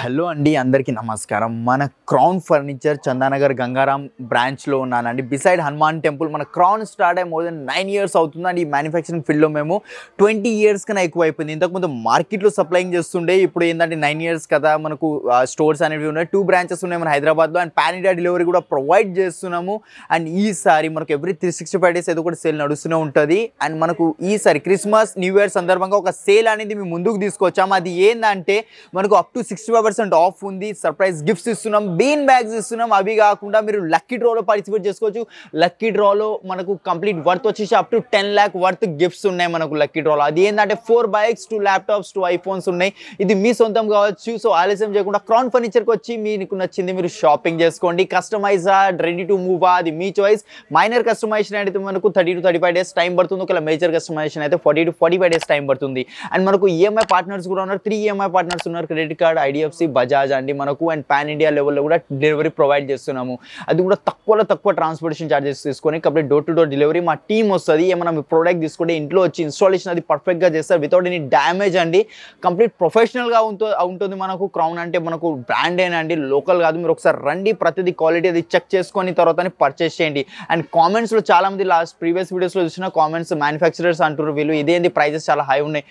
Hello అండి, అందరికీ నమస్కారం. మన క్రౌన్ ఫర్నిచర్ చందానగర్ గంగారాం బ్రాంచ్లో ఉన్నానండి. Beside Hanuman temple. మన క్రౌన్ స్టార్ట్ అయ్యి మోర్ దెన్ 9 years అవుతుందండి. ఈ మ్యానుఫ్యాక్చరింగ్ ఫీల్డ్లో మేము 20 years కన్నా ఎక్కువ అయిపోయింది. ఇంతకుముందు మార్కెట్లో సప్లైయింగ్ చేస్తుండే, ఇప్పుడు ఏంటంటే 9 years కదా మనకు స్టోర్స్ అనేవి ఉన్నాయి. 2 branches ఉన్నాయి మన హైదరాబాద్లో. అండ్ పాన్ ఇండియా డెలివరీ కూడా ప్రొవైడ్ చేస్తున్నాము. అండ్ ఈసారి మనకు ఎవ్రీ 365 days ఏదో ఒకటి సేల్ నడుస్తూనే ఉంటుంది. అండ్ మనకు ఈసారి క్రిస్మస్ న్యూ ఇయర్ సందర్భంగా ఒక సేల్ అనేది మేము ముందుకు తీసుకొచ్చాము. అది ఏంటంటే మనకు అప్ టు 65% ఆఫ్ ఉంది. సర్ప్రైజ్ గిఫ్ట్స్ ఇస్తున్నాం, బీన్ బ్యాగ్స్ ఇస్తున్నాం. అవి కాకుండా మీరు లక్కీ డ్రాలో పార్టిసిపేట్ చేసుకోవచ్చు. లక్కీ డ్రాలో మనకు కంప్లీట్ వర్త్ వచ్చేసి up to 10 lakh worth gifts ఉన్నాయి మనకు లక్కీ డ్రాలో. అది ఏంటంటే 4 bikes, 2 laptops, 2 iPhones ఉన్నాయి. ఇది మీ సొంతం కావచ్చు. సో ఆలస్యం చేయకుండా క్రౌన్ ఫర్నిచర్కి వచ్చి మీకు నచ్చింది మీరు షాపింగ్ చేసుకోండి. కస్టమైజా, రెడీ టు మూవా, అది మీ చాయిస్. మైనర్ కస్టమైజేషన్ అయితే మనకు 30 to 35 days టైం పడుతుంది. ఒకవేళ మేజర్ కస్టమైజేషన్ అయితే 40 to 45 days టైం పడుతుంది. అండ్ మనకు ఈఎంఐ పార్ట్నర్స్ కూడా ఉన్నారు. 3 EMI పార్ట్నర్స్ ఉన్నారు. క్రెడిట్ కార్డ్, ఐడిఎఫ్సి, బజాజ్ అండి మనకు. అండ్ పాన్ ఇండియా లెవెల్లో కూడా డెలివరీ ప్రొవైడ్ చేస్తున్నాము. అది కూడా తక్కువ ట్రాన్స్పోర్టేషన్ ఛార్జెస్ తీసుకొని complete door to door delivery మా టీమ్ వస్తుంది. ఏమైనా మీ ప్రోడక్ట్ తీసుకుంటే ఇంట్లో వచ్చి ఇన్స్టాలేషన్ అది పర్ఫెక్ట్గా చేస్తారు వితౌట్ ఎనీ డ్యామేజ్ అండి. కంప్లీట్ ప్రొఫెషనల్గా ఉంటుంది మనకు. క్రౌన్ అంటే మనకు బ్రాండేనండి, లోకల్ కాదు. మీరు ఒకసారి రండి, ప్రతిదీ క్వాలిటీ అది చెక్ చేసుకొని తర్వాత పర్చేస్ చేయండి. అండ్ కామెంట్స్లో చాలామంది ప్రీవియస్ వీడియోస్లో చూసిన కామెంట్స్, మ్యానుఫ్యాక్చరర్స్ అంటారు వీళ్ళు ఇదేంటి ప్రైజెస్ చాలా హై ఉన్నాయి.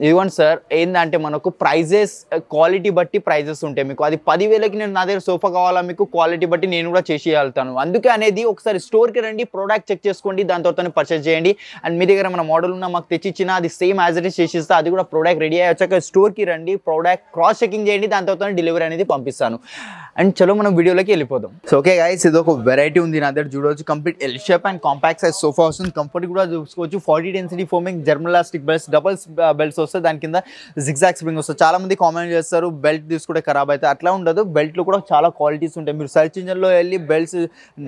ఇదిగోండి సార్, ఏంటంటే మనకు ప్రైజెస్ క్వాలిటీ బట్టి ప్రైజెస్ ఉంటాయి. మీకు అది 10,000కి నేను నా దగ్గర సోఫా కావాలా, మీకు క్వాలిటీ బట్టి నేను కూడా చేసి వెళ్తాను. అందుకే అనేది ఒకసారి స్టోర్కి రండి, ప్రోడక్ట్ చెక్ చేసుకోండి, దాని తర్వాత పర్చేస్ చేయండి. అండ్ మీ దగ్గర మన మోడల్ ఉన్న మాకు తెచ్చిచ్చిన అది సేమ్ యాజ్ ఇట్ ఈస్ చేసిస్తా. అది కూడా ప్రోడక్ట్ రెడీ అయ్యి వచ్చాక స్టోర్కి రండి, ప్రోడక్ట్ క్రాస్ చెకింగ్ చేయండి, దాని తర్వాత డెలివరీ అనేది పంపిస్తాను. అండ్ చలో మనం వీడియోలోకి వెళ్ళిపోదాం. సో ఓకే గైస్, ఇది ఒక వెరైటీ ఉంది నా దగ్గర. చూడవచ్చు complete L shape and compact size sofa వస్తుంది. కంఫర్ట్ కూడా చూసుకోవచ్చు. 40 density ఫోమింగ్ జర్మలాస్టిక్ బెల్ట్స్, డబుల్స్ బెల్ట్స్ వస్తాయి. దాని కింద జిగ్జాగ్ స్ప్రింగ్ వస్తుంది. చాలా మంది కామెంట్ చేస్తారు బెల్ట్ తీసుకుంటే ఖరాబ్ అయితే. అట్లా ఉండదు. బెల్ట్లో కూడా చాలా క్వాలిటీస్ ఉంటాయి. మీరు సర్చ్ ఇంజన్లో వెళ్ళి బెల్ట్స్,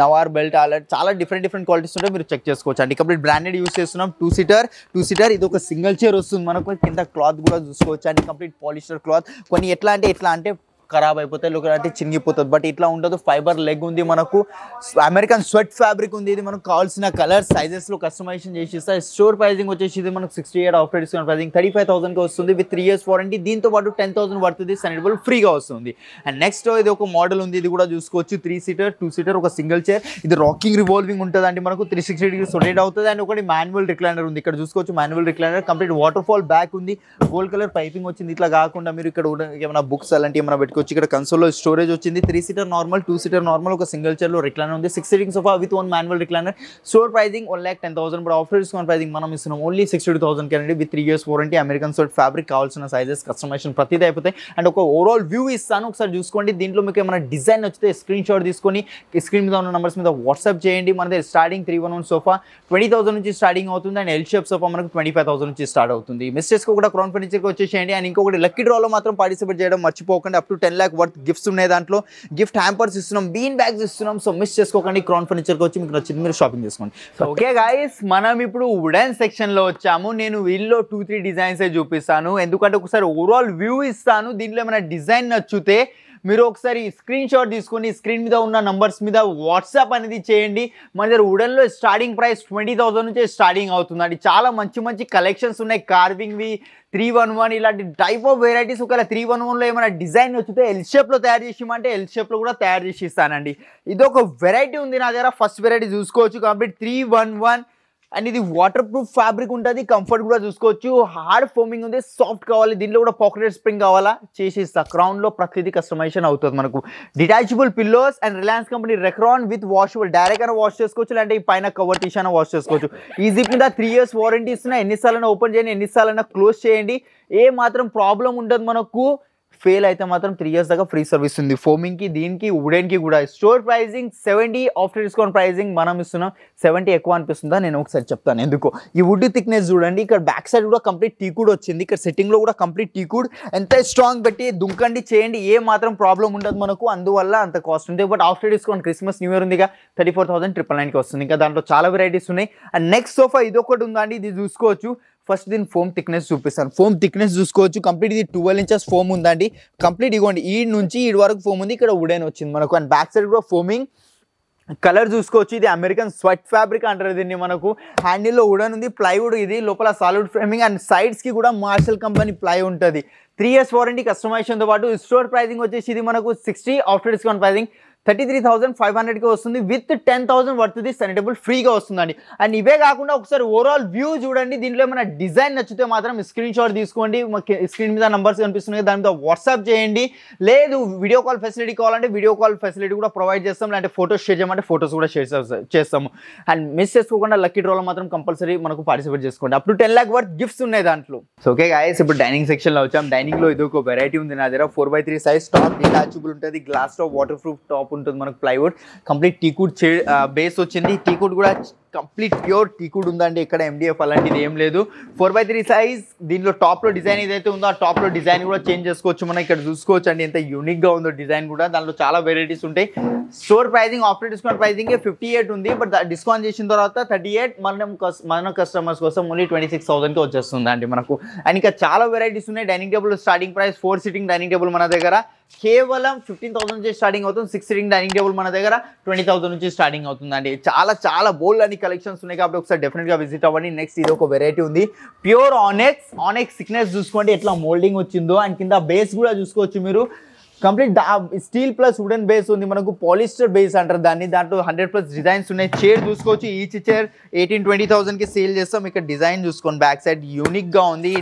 నవార్ బెల్ట్, అలా చాలా డిఫరెంట్ క్వాలిటీస్ ఉంటాయి. మీరు చెక్ చేసుకోవచ్చు అండి. కంప్లీట్ బ్రాండెడ్ యూస్ చేస్తున్నాం. 2 seater. ఇది ఒక సింగిల్ చైర్ వస్తుంది మనకు. కింద క్లాత్ కూడా చూసుకోవచ్చు అండి. Complete polyester cloth. కొన్ని ఎట్లా అంటే ఖరాబ్ అయిపోతాయి, లేకపోతే చినిగిపోతుంది. బట్ ఇట్లా ఉండదు. ఫైబర్ లెగ్ ఉంది మనకు. అమెరికన్ స్వెట్ ఫ్యాబ్రిక్ ఉంది. ఇది మనకు కావాల్సిన కలర్ సైజెస్లో కస్టమైజేషన్ చేసి ఇస్తాయి. స్టోర్ ప్రైజింగ్ వచ్చేసి ఇది మనకు 68 ఆఫర్ డిస్కౌంట్ ప్రైజింగ్ 35,000కి వస్తుంది విత్ 3 years వారంటీ. దీంతో పాటు 10,000 పడుతుంది. సన్నిటబుల్ ఫ్రీగా వస్తుంది. అండ్ నెక్స్ట్ ఇది ఒక మోడల్ ఉంది. ఇది కూడా చూసుకోవచ్చు. 3 seater, 2 seater, ఒక సింగిల్ చైర్. ఇది రాకింగ్ రివాల్వింగ్ ఉంటుంది అండి మనకు. 360 degrees రొటేట్ అవుతుంది. అండ్ ఒకటి మాన్యువల్ రిక్లైనర్ ఉంది. ఇక్కడ చూసుకోవచ్చు manual recliner. Complete water fall back ఉంది. గోల్డ్ కలర్ పైపింగ్ వచ్చింది. ఇట్లా కాకుండా మీరు ఇక్కడ ఏమైనా బుక్స్ అలాంటివి ఏమైనా పెట్టుకోవచ్చు. ఇక్కడ కన్సోల్లో స్టోరేజ్ వచ్చింది. 3 seater నార్మల్, 2 seater నార్మల్, ఒక సింగిల్ చైర్ లో రిక్లైనర్ ఉంది. 6 sitting sofa with 1 manual recliner. Store pricing 1,10,000. But offer discount pricing మనం ఇస్తున్నాం ఓన్లీ 62,000 అండి with 3 years warranty. American suede fabric, కావాల్సిన సైజెస్ కస్టమైజేషన్ ప్రతిదీ అయిపోతాయి. అండ్ ఒక ఓవరాల్ వ్యూ ఇస్తాను, ఒకసారి చూసుకోండి. దీంట్లో మీకు ఏమైనా డిజైన్ వచ్చితే స్క్రీన్ షాట్ తీసుకొని స్క్రీన్ మీద ఉన్న నెంబర్స్ మీద వాట్సాప్ చేయండి. మన దగ్గర స్టార్టింగ్ 311 సోఫా 20,000 నుంచి స్టార్టింగ్ అవుతుంది. అండ్ ఎల్ షేప్ సోఫా మనకు 25,000 నుంచి స్టార్ట్ అవుతుంది. మిస్టేక్స్ కూడా క్రౌన్ ఫర్నిచర్కి వచ్చేసేయండి. అండ్ ఇంకొకటి లక్కీ డ్రాలో మాత్రం పార్టిసిపేట్ చేయడం మర్చిపోకండి. Up to 10 lakh worth gifts ఉన్నాయి. దాంట్లో గిఫ్ట్ హ్యాంపర్స్ ఇస్తున్నాం, బీన్ బ్యాగ్స్ ఇస్తున్నాం. సో మిస్ చేసుకోకండి. క్రౌన్ ఫర్నిచర్కి వచ్చి మీకు నచ్చింది మీరు షాపింగ్ చేసుకోండి. ఓకే గైస్, మనం ఇప్పుడు వుడెన్ సెక్షన్లో వచ్చాము. నేను వీళ్ళలో 2-3 డిజైన్స్ చూపిస్తాను. ఎందుకంటే ఒకసారి ఓవరాల్ వ్యూ ఇస్తాను. దీంట్లో ఏమైనా డిజైన్ నచ్చితే మీరు ఒకసారి స్క్రీన్ షాట్ తీసుకొని స్క్రీన్ మీద ఉన్న నంబర్స్ మీద వాట్సాప్ అనేది చేయండి. మన దగ్గర వుడెన్లో స్టార్టింగ్ ప్రైస్ 20,000 నుంచే స్టార్టింగ్ అవుతుందండి. చాలా మంచి కలెక్షన్స్ ఉన్నాయి. కార్వింగ్వి 311 ఇలాంటి టైప్ ఆఫ్ వెరైటీస్. ఒకవేళ 311లో ఏమైనా డిజైన్ వచ్చితే ఎల్ షేప్లో తయారు చేసిమంటే ఎల్ షేప్లో కూడా తయారు చేసి ఇస్తానండి. ఇది ఒక వెరైటీ ఉంది నా దగ్గర. ఫస్ట్ వెరైటీ చూసుకోవచ్చు. కంప్లీట్ 311 అండ్ ఇది వాటర్ ప్రూఫ్ ఫ్యాబ్రిక్ ఉంటుంది. కంఫర్ట్ కూడా చూసుకోవచ్చు. హార్డ్ ఫోమింగ్ ఉంది. సాఫ్ట్ కావాలి, దీంట్లో కూడా పాకెట్ స్ప్రింగ్ కావాలా చేసి ఇస్తా. క్రౌన్లో ప్రతిదీ కస్టమైజేషన్ అవుతుంది మనకు. Detachable pillows and Reliance company Recron with washable. Direct అయినా వాష్ చేసుకోవచ్చు, లేదంటే ఈ పైన కవర్ తీసైనా వాష్ చేసుకోవచ్చు. ఈ జిప్ మీద 3 years వారంటీ ఇస్తున్నా. ఎన్నిసార్లైనా ఓపెన్ చేయండి, ఎన్నిసార్లైనా క్లోజ్ చేయండి. ఏ మాత్రం ప్రాబ్లం ఉండదు మనకు. ఫెయిల్ అయితే మాత్రం 3 years దాకా ఫ్రీ సర్వీస్ ఉంది. ఫోమింగ్కి, దీనికి, వుడెన్కి కూడా. Store pricing 70, after discount pricing మనం ఇస్తున్నాం 70. ఎక్కువ అనిపిస్తుందా? నేను ఒకసారి చెప్తాను ఎందుకో. ఈ వుడ్ థిక్నెస్ చూడండి. ఇక్కడ బ్యాక్ సైడ్ కూడా కంప్లీట్ టీకుడ్ వచ్చింది. ఇక్కడ సెట్టింగ్లో కూడా కంప్లీట్ టీకుడ్. ఎంత స్ట్రాంగ్ పెట్టి దుంకండి చేయండి, ఏ మాత్రం ప్రాబ్లం ఉండదు మనకు. అందువల్ల అంత కాస్ట్ ఉంది. But after discount Christmas new year ఉందిగా 34,999కి వస్తుంది. ఇంకా దాంట్లో చాలా వెరైటీస్ ఉన్నాయి. అండ్ నెక్స్ట్ సోఫా ఇది ఒకటి ఉందండి. ఇది చూసుకోవచ్చు. ఫస్ట్ దీని ఫోమ్ థిక్నెస్ చూపిస్తాను. ఫోమ్ థిక్నెస్ చూసుకోవచ్చు. కంప్లీట్ ఇది 12 inches ఫోమ్ ఉందండి. కంప్లీట్ ఇగోండి, ఈ నుంచి ఈ వరకు ఫోమ్ ఉంది. ఇక్కడ వుడెన్ వచ్చింది మనకు. అండ్ బ్యాక్ సైడ్ కూడా ఫోమింగ్ కలర్ చూసుకోవచ్చు. ఇది అమెరికన్ స్వెట్ ఫ్యాబ్రిక్ అంటారు దీన్ని. మనకు హ్యాండిల్లో వుడన్ ఉంది, ప్లైవుడ్ ఇది, లోపల సాలిడ్ ఫ్రేమింగ్ అండ్ సైడ్స్కి కూడా మార్షల్ కంపెనీ ప్లై ఉంటుంది. 3 years వారంటీ, కస్టమైజేషన్తో పాటు. స్టోర్ ప్రైసింగ్ వచ్చేసి ఇది మనకు 60, ఆఫ్టర్ డిస్కౌంట్ ప్రైసింగ్ 33,500కి వస్తుంది. విత్ 10,000 వర్త్ది శానిటబుల్ ఫ్రీగా వస్తుందండి. అండ్ ఇవే కాకుండా ఒకసారి ఓవరాల్ వ్యూ చూడండి. దీంట్లో ఏమైనా డిజైన్ నచ్చితే మాత్రం స్క్రీన్ షాట్ తీసుకోండి. స్క్రీన్ మీద నంబర్స్ కనిపిస్తున్నాయి, దాని మీద వాట్సాప్ చేయండి. లేదు వీడియో కాల్ ఫెసిలిటీ కావాలంటే వీడియో కాల్ ఫెసిలిటీ కూడా ప్రొవైడ్ చేస్తాం. లేదంటే ఫోటోస్ షేర్ చేయమంటే ఫోటోస్ కూడా షేర్ చేస్తాము. అండ్ మిస్ చేసుకోకుండా లక్కీ డ్రాలో మాత్రం కంపల్సరీ మనకు పార్టిసిపేట్ చేసుకోండి. Up to 10 lakh worth gifts ఉన్నాయి దాంట్లో. సో ఓకే గాయస్, ఇప్పుడు డైనింగ్ సెక్షన్లో వచ్చాం. డైనింగ్లో ఇది ఒక వెరైటీ ఉంది నా దగ్గర. 4x3 సైజ్ టాప్, డిటాచబుల్ ఉంటుంది, glass top, water proof top ఉంటుంది మనకు, ప్లైవుడ్, కంప్లీట్ టీకుడ్ బేస్ వచ్చింది. టీకుడ్ కూడా కంప్లీట్ ప్యూర్ టీకుడ్ ఉందండి, ఇక్కడ MDF అలాంటిది ఏం లేదు. 4x3 size. దీనిలో టాప్లో డిజైన్ ఏదైతే ఉందో ఆ టాప్లో డిజైన్ కూడా చేంజ్ చేసుకోవచ్చు. మనం ఇక్కడ చూసుకోవచ్చు అండి ఎంత యూనిక్గా ఉందో డిజైన్ కూడా. దాంట్లో చాలా వెరైటీస్ ఉంటాయి. Store pricing after discount pricing 58 ఉంది, బట్ డిస్కౌంట్ చేసిన తర్వాత 38. మన కస్టమర్స్ కోసం ఓన్లీ 26,000కి వచ్చేస్తుంది అండి మనకు. అండ్ ఇంకా చాలా వెరైటీస్ ఉన్నాయి. Dining table starting price 4 sitting dining table మన దగ్గర కేవలం 15,000 నుంచి స్టార్టింగ్ అవుతుంది. 6 సిట్టింగ్ డైనింగ్ టేబుల్ మన దగ్గర 20,000 నుంచి స్టార్టింగ్ అవుతుందండి. చాలా బోల్డ్ అని కలెక్షన్స్ ఉన్నాయి కాబట్టి ఒకసారి డెఫినెట్గా విజిట్ అవ్వండి. నెక్స్ట్ ఇది ఒక వెరైటీ ఉంది, ప్యూర్ ఆనెక్స్ థిక్నెస్ చూసుకోండి ఎట్లా మోల్డింగ్ వచ్చిందో. అండ్ కింద బేస్ కూడా చూసుకోవచ్చు మీరు, complete steel plus wooden base ఉంది మనకు, పాలిస్టర్ బేస్ అంటారు దాన్ని. దాంట్లో 100+ డిజైన్స్ ఉన్నాయి. చైర్ చూసుకోవచ్చు, ఈచ్ చైర్ 18-20,000కి సేల్ చేస్తాం. ఇక్కడ డిజైన్ చూసుకోండి, బ్యాక్ సైడ్ యూనిక్గా ఉంది.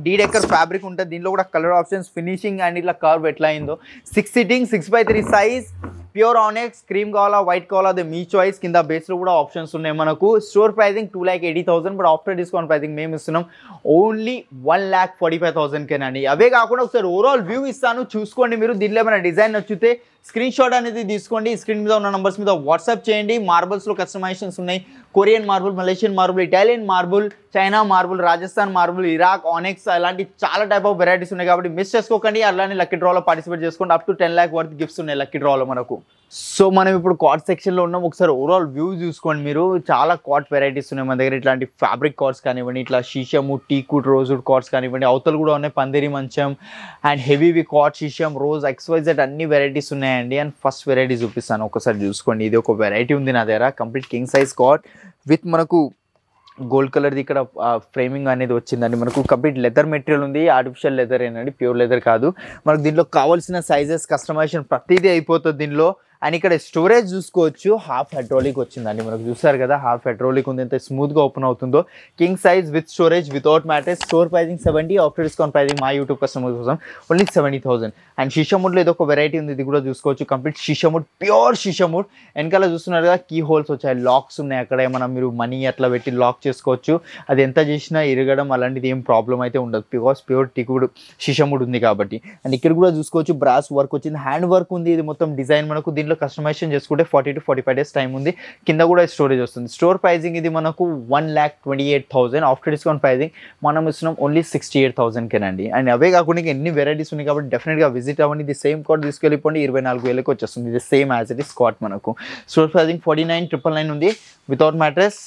డీడెకర్ ఫ్యాబ్రిక్ ఉంటుంది. దీనిలో కూడా కలర్ ఆప్షన్స్, ఫినిషింగ్ అండ్ ఇట్లా కర్వ్ ఎట్లా అయిందో. 6 sitting 6x3 size, pure onyx. Cream కావాలా, వైట్ కావాలా, అది మీ చాయిస్. కింద బేస్లో కూడా ఆప్షన్స్ ఉన్నాయి మనకు. Store pricing 2,80,000, but after discount pricing మేము ఇస్తున్నాం ఓన్లీ 1,45,000కేనండి. అవే కాకుండా ఒకసారి ఓవరాల్ వ్యూ ఇస్తాను, చూసుకోండి మీరు. దీనిలో ఏమైనా డిజైన్ నచ్చితే స్క్రీన్ షాట్ అనేది తీసుకోండి. స్క్రీన్ మీద ఉన్న నంబర్స్ మీద వాట్సాప్ చేయండి. మార్బల్స్లో కస్టమైజేషన్స్ ఉన్నాయి. Korean marble, Malaysian marble, Italian marble, China marble, Rajasthan marble, Iraq onyx, అలాంటి చాలా టైప్ ఆఫ్ వెరైటీస్ ఉన్నాయి కాబట్టి మిస్ చేసుకోకండి. అలానే లక్కీ డ్రాలో పార్టిసిపేట్ చేసుకోండి. Up to 10 lakh worth gifts ఉన్నాయి లక్కీ డ్రాలో మనకు. సో మనం ఇప్పుడు కాట్ సెక్షన్లో ఉన్నాం. ఒకసారి ఓవరాల్ వ్యూ చూసుకోండి మీరు. చాలా కాట్ వెరైటీస్ ఉన్నాయి మన దగ్గర. ఇట్లాంటి ఫ్యాబ్రిక్ కార్డ్స్ కానివ్వండి, ఇట్లా షీషము, టీకుడ్, రోజ్వుడ్ కార్డ్స్ కానివ్వండి, అవతలు కూడా ఉన్నాయి పందిరి మంచం and హెవీవి card, sheesham, rose, XYZ అన్ని వెరైటీస్ ఉన్నాయండి. అండ్ ఫస్ట్ వెరైటీ చూపిస్తాను, ఒకసారి చూసుకోండి. ఇది ఒక వెరైటీ ఉంది నా దగ్గర, complete king size card with మనకు గోల్డ్ కలర్ది ఇక్కడ ఫ్రేమింగ్ అనేది వచ్చిందండి మనకు. కంప్లీట్ లెదర్ మెటీరియల్ ఉంది, ఆర్టిఫిషియల్ లెదర్ ఏనండి, ప్యూర్ లెదర్ కాదు. మనకు దీంట్లో కావాల్సిన సైజెస్, కస్టమైజేషన్ ప్రతిదీ అయిపోతుంది దీనిలో. అండ్ ఇక్కడ స్టోరేజ్ చూసుకోవచ్చు, హాఫ్ హైడ్రాలిక్ వచ్చిందండి మనకు. చూసారు కదా హాఫ్ హైడ్రాలిక్ ఉంది, ఎంత స్మూత్గా ఓపెన్ అవుతుందో. King size with storage, without mattress. Store pricing 70, after discount pricing మా యూట్యూబ్ కస్టమర్ కోసం ఓన్లీ 70,000. అండ్ షీషముడ్లో ఏదో ఒక వెరైటీ ఉంది, ఇది కూడా చూసుకోవచ్చు. Complete sheesham wood, pure sheesham wood. వెనకాల చూస్తున్నారు కదా కీ హోల్స్ వచ్చాయి, లాక్స్ ఉన్నాయి. అక్కడ ఏమైనా మీరు మనీ అట్లా పెట్టి లాక్ చేసుకోవచ్చు. అది ఎంత చేసినా ఇరగడం అలాంటిది ఏం ప్రాబ్లం అయితే ఉండదు, బికాస్ ప్యూర్ టికుడ్ షీషముడ్ ఉంది కాబట్టి. అండ్ ఇక్కడ కూడా చూసుకోవచ్చు బ్రాస్ వర్క్ వచ్చింది, హ్యాండ్ వర్క్ ఉంది. ఇది మొత్తం డిజైన్ మనకు. దీంట్లో కస్టమైజేషన్ చేసుకుంటే 40 to 45 days టైం ఉంది. కింద కూడా స్టోరేజ్ వస్తుంది. స్టోర్ ప్రైసింగ్ ఇది మనకు 1,28,000, ఆఫ్టర్ డిస్కౌంట్ ప్రైసింగ్ మనం ఇస్తున్నాం ఓన్లీ 68,000కేనండి. అండ్ అవే కాకుండా ఎన్ని వెరైటీస్ ఉన్నాయి కాబట్టి డెఫినెట్గా విజిట్ అవ్వండి. ఇది సేమ్ కార్డ్ తీసుకెళ్ళిపోండి, 24,000కి వచ్చేస్తుంది. ఇది same as it is card మనకు. స్టోర్ ప్రైసింగ్ 49,999 ఉంది, without mattress,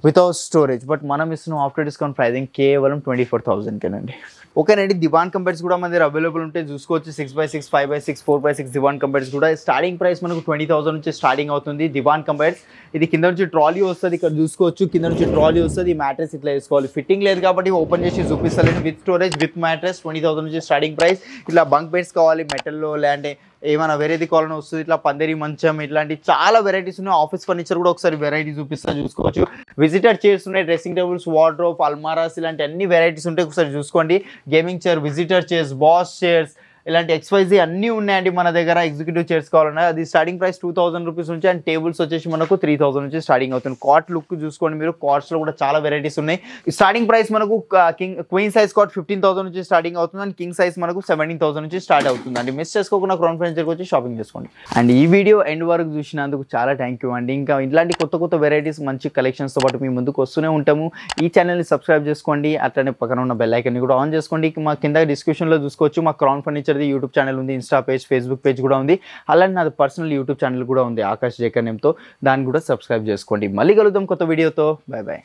without storage. But మనం ఇస్తున్నాం ఆఫ్టర్ డిస్కౌంట్ ప్రైసింగ్ కేవలం 24,000కేనండి. ఓకేనండి. దివాన్ కంపెర్స్ కూడా మన దగ్గర అవైలబుల్ ఉంటాయి, చూసుకోవచ్చు. 6x6, 5x6, 4x6 దివాన్ కంపెర్స్ కూడా. స్టార్టింగ్ ప్రైస్ మనకు 20,000 నుంచి స్టార్టింగ్ అవుతుంది దివాన్ కంపెర్స్. ఇది కింద నుంచి ట్రాలీ వస్తుంది, ఇక్కడ చూసుకోవచ్చు. కింద నుంచి ట్రాలీ వస్తుంది. ఈ మ్యాట్రెస్ ఇట్లా వేసుకోవాలి. ఫిట్టింగ్ లేదు కాబట్టి ఓపెన్ చేసి చూపిస్తాను. విత్ స్టోరేజ్, విత్ మ్యాట్రెస్ 20,000 నుంచి స్టార్టింగ్ ప్రైస్. ఇట్లా బంక్ బెడ్స్ కావాలి మెటల్లో, లేదంటే ఏమైనా వేరేది కావాలని వస్తుంది. ఇట్లా పందిరి మంచం, ఇట్లాంటి చాలా వెరైటీస్ ఉన్నాయి. ఆఫీస్ ఫర్నిచర్ కూడా ఒకసారి వెరైటీ చూపిస్తా, చూసుకోవచ్చు. విజిటర్ చైర్స్ ఉన్నాయి, డ్రెస్సింగ్ టేబుల్స్, వార్డ్రోబ్, అల్మారాస్, ఇలాంటి అన్ని వెరైటీస్ ఉంటాయి. ఒకసారి చూసుకోండి. Gaming chair, visitor chairs, boss chairs, ఇలాంటి XYZ అన్నీ ఉన్నాయండి మన దగ్గర. ఎగ్జిక్యూటివ్ చైర్స్ కావాలన్నా అది స్టార్టింగ్ ప్రైస్ 2,000 రూపీస్ నుంచి. అండ్ టేబుల్స్ వచ్చేసి మనకు 3,000 నుంచి స్టార్టింగ్ అవుతుంది. కాట్ లుక్ చూసుకోండి మీరు. కార్డ్స్లో కూడా చాలా వెరైటీస్ ఉన్నాయి. స్టార్టింగ్ ప్రైస్ మనకు క్వీన్ సైజ్ కాట్ 15,000 నుంచి స్టార్టింగ్ అవుతుంది. అండ్ కింగ్ సైజ్ మనకు 17,000 నుంచి స్టార్ట్ అవుతుంది అండి. మిస్ చేసుకోకుండా క్రౌన్ ఫర్నిచర్కి వచ్చి షాపింగ్ చేసుకోండి. అండ్ ఈ వీడియో ఎండ్ వరకు చూసినందుకు చాలా థ్యాంక్ యూ అండి. ఇంకా ఇలాంటి కొత్త వెరైటీస్, మంచి కలెక్షన్స్తో పాటు మీ ముందుకు వస్తూనే ఉంటాము. ఈ ఛానల్ని సబ్స్క్రైబ్ చేసుకోండి. అట్లనే పక్కన ఉన్న బెల్ ఐకాన్ని కూడా ఆన్ చేసుకోండి. మా కింద డిస్క్రిప్షన్లో చూసుకోవచ్చు. మా క్రౌన్ ఫర్నిచర్ యూట్యూబ్ ఛానల్ ఉంది, ఇన్స్టా పేజ్, ఫేస్బుక్ పేజ్ కూడా ఉంది. అలానే నాది పర్సనల్ యూట్యూబ్ ఛానల్ కూడా ఉంది, ఆకాష్ జేకర్ నేమ్తో. దాన్ని కూడా సబ్స్క్రైబ్ చేసుకోండి. మళ్ళీ కలుద్దాం కొత్త వీడియోతో. Bye bye.